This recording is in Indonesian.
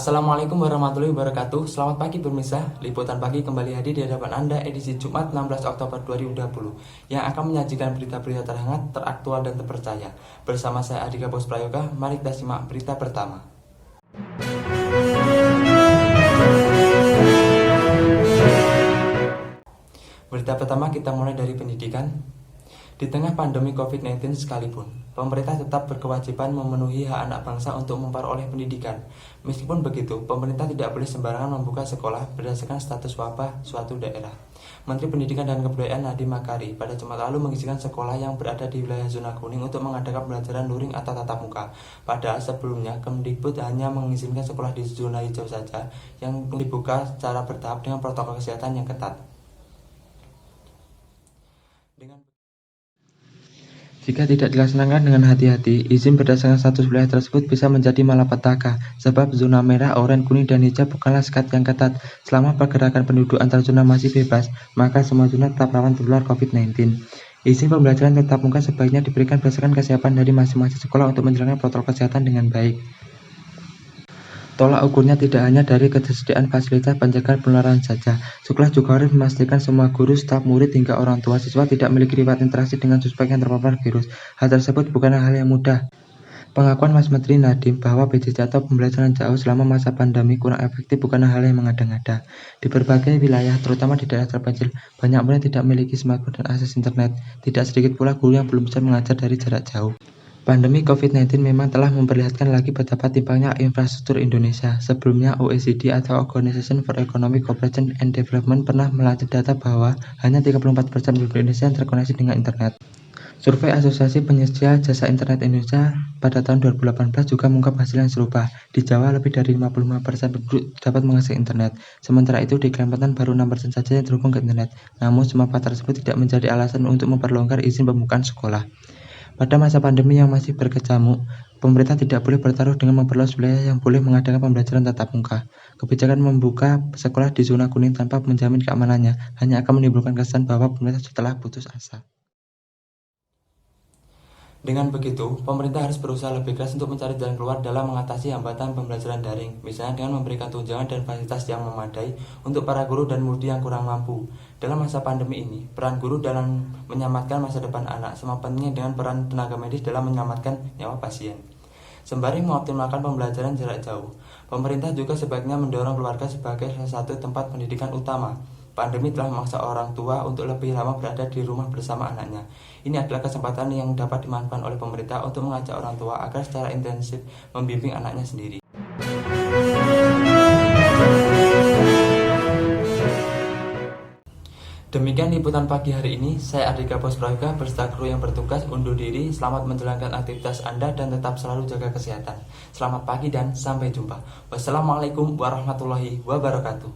Assalamualaikum warahmatullahi wabarakatuh. Selamat pagi pemirsa. Liputan pagi kembali hadir di hadapan Anda edisi Jumat 16 Oktober 2020 yang akan menyajikan berita-berita terhangat, teraktual dan terpercaya. Bersama saya Adika Bos Prayoga, mari kita simak berita pertama. Berita pertama kita mulai dari pendidikan. Di tengah pandemi COVID-19 sekalipun, pemerintah tetap berkewajiban memenuhi hak anak bangsa untuk memperoleh pendidikan. Meskipun begitu, pemerintah tidak boleh sembarangan membuka sekolah berdasarkan status wabah suatu daerah. Menteri Pendidikan dan Kebudayaan Nadiem Makarim pada Jumat lalu mengizinkan sekolah yang berada di wilayah zona kuning untuk mengadakan pembelajaran luring atau tatap muka. Padahal sebelumnya, Kemdikbud hanya mengizinkan sekolah di zona hijau saja yang dibuka secara bertahap dengan protokol kesehatan yang ketat. Jika tidak dilaksanakan dengan hati-hati, izin berdasarkan status wilayah tersebut bisa menjadi malapetaka, sebab zona merah, oranye, kuning, dan hijau bukanlah sekat yang ketat. Selama pergerakan penduduk antar zona masih bebas, maka semua zona tetap rawan tertular COVID-19. Izin pembelajaran tatap muka sebaiknya diberikan berdasarkan kesiapan dari masing-masing sekolah untuk menjalankan protokol kesehatan dengan baik. Tolak ukurnya tidak hanya dari ketersediaan fasilitas pencegahan penularan saja. Sekolah juga harus memastikan semua guru, staf, murid, hingga orang tua siswa tidak memiliki riwayat interaksi dengan suspek yang terpapar virus. Hal tersebut bukanlah hal yang mudah. Pengakuan Mas Menteri Nadiem bahwa PJJ atau pembelajaran jauh selama masa pandemi kurang efektif bukanlah hal yang mengada-ngada. Di berbagai wilayah, terutama di daerah terpencil, banyak murid tidak memiliki smartphone dan akses internet. Tidak sedikit pula guru yang belum bisa mengajar dari jarak jauh. Pandemi COVID-19 memang telah memperlihatkan lagi betapa timpangnya infrastruktur Indonesia. Sebelumnya, OECD atau Organization for Economic Cooperation and Development pernah melacak data bahwa hanya 34% penduduk Indonesia yang terkoneksi dengan internet. Survei Asosiasi Penyedia Jasa Internet Indonesia pada tahun 2018 juga mengungkap hasil yang serupa. Di Jawa, lebih dari 55% penduduk dapat mengakses internet. Sementara itu, di Kalimantan baru 6% saja yang terhubung ke internet. Namun, semua faktor tersebut tidak menjadi alasan untuk memperlonggar izin pembukaan sekolah. Pada masa pandemi yang masih berkecamuk, pemerintah tidak boleh bertaruh dengan memperluas wilayah yang boleh mengadakan pembelajaran tatap muka. Kebijakan membuka sekolah di zona kuning tanpa menjamin keamanannya hanya akan menimbulkan kesan bahwa pemerintah setelah putus asa. Dengan begitu, pemerintah harus berusaha lebih keras untuk mencari jalan keluar dalam mengatasi hambatan pembelajaran daring, misalnya dengan memberikan tunjangan dan fasilitas yang memadai untuk para guru dan murid yang kurang mampu. Dalam masa pandemi ini, peran guru dalam menyelamatkan masa depan anak sama pentingnya dengan peran tenaga medis dalam menyelamatkan nyawa pasien. Sembari mengoptimalkan pembelajaran jarak jauh, pemerintah juga sebaiknya mendorong keluarga sebagai salah satu tempat pendidikan utama. Pandemi telah memaksa orang tua untuk lebih lama berada di rumah bersama anaknya. Ini adalah kesempatan yang dapat dimanfaatkan oleh pemerintah untuk mengajak orang tua agar secara intensif membimbing anaknya sendiri. Demikian liputan pagi hari ini. Saya Adika Bos Prayoga beserta kru yang bertugas undur diri. Selamat menjalankan aktivitas Anda dan tetap selalu jaga kesehatan. Selamat pagi dan sampai jumpa. Wassalamualaikum warahmatullahi wabarakatuh.